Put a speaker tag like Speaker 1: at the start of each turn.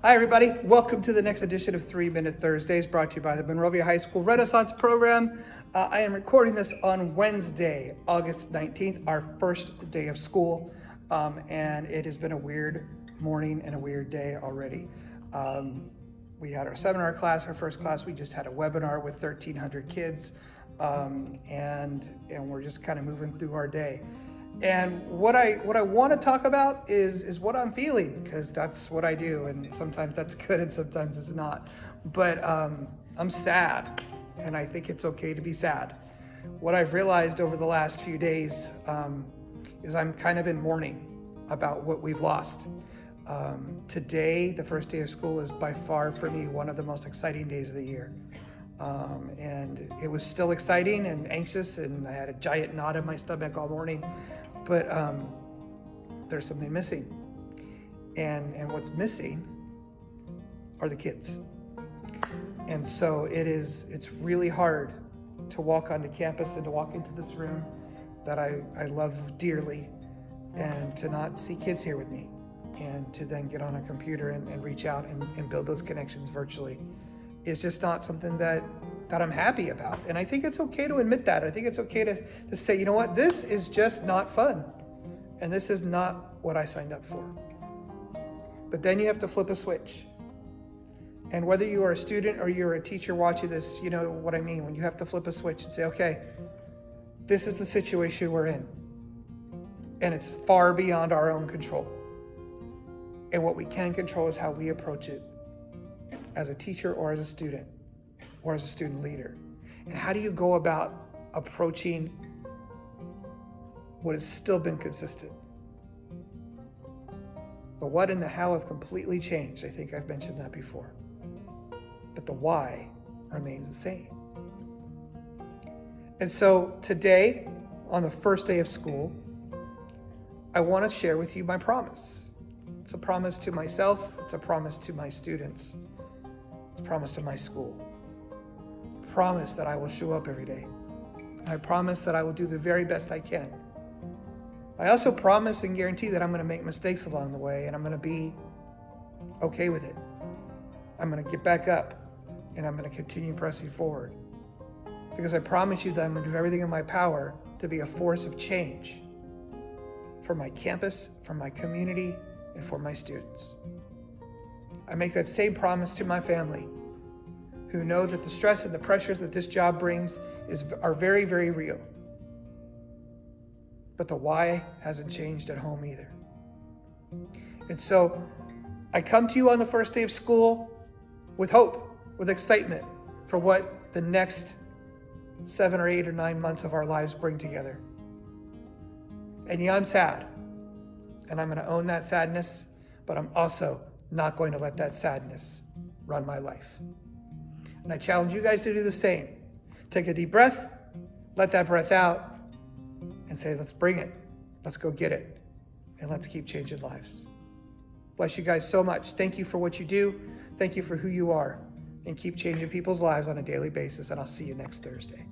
Speaker 1: Hi, everybody. Welcome to the next edition of 3-Minute Thursdays, brought to you by the Movavi High School Renaissance Program. I am recording this on Wednesday, August 19th, our first day of school, and it has been a weird morning and a weird day already. We had our seminar class, our first class. We just had a webinar with 1,300 kids, and we're just kind of moving through our day. And what I want to talk about is what I'm feeling, because that's what I do, and sometimes that's good and sometimes it's not. But I'm sad, and I think it's okay to be sad. What I've realized over the last few days is I'm kind of in mourning about what we've lost. Today, the first day of school, is by far for me one of the most exciting days of the year. And it was still exciting and anxious, and I had a giant knot in my stomach all morning. But there's something missing, and what's missing are the kids. And so it's really hard to walk onto campus and to walk into this room that I love dearly, and to not see kids here with me, and to then get on a computer and reach out and build those connections virtually. It's just not something that I'm happy about. And I think it's okay to admit that. I think it's okay to say, you know what, this is just not fun. And this is not what I signed up for. But then you have to flip a switch. And whether you are a student or you're a teacher watching this, you know what I mean, when you have to flip a switch and say, okay, this is the situation we're in. And it's far beyond our own control. And what we can control is how we approach it as a teacher or as a student or as a student leader. And how do you go about approaching what has still been consistent? The what and the how have completely changed. I think I've mentioned that before. But the why remains the same. And so today, on the first day of school, I want to share with you my promise. It's a promise to myself. It's a promise to my students. It's a promise to my school. I promise that I will show up every day. I promise that I will do the very best I can. I also promise and guarantee that I'm going to make mistakes along the way, and I'm going to be okay with it. I'm going to get back up, and I'm going to continue pressing forward. Because I promise you that I'm going to do everything in my power to be a force of change for my campus, for my community, and for my students. I make that same promise to my family, who know that the stress and the pressures that this job brings are very, very real. But the why hasn't changed at home either. And so I come to you on the first day of school with hope, with excitement for what the next 7 or 8 or 9 months of our lives bring together. And yeah, I'm sad. And I'm going to own that sadness, but I'm also not going to let that sadness run my life. And I challenge you guys to do the same. Take a deep breath, let that breath out, and say, let's bring it. Let's go get it. And let's keep changing lives. Bless you guys so much. Thank you for what you do. Thank you for who you are. And keep changing people's lives on a daily basis. And I'll see you next Thursday.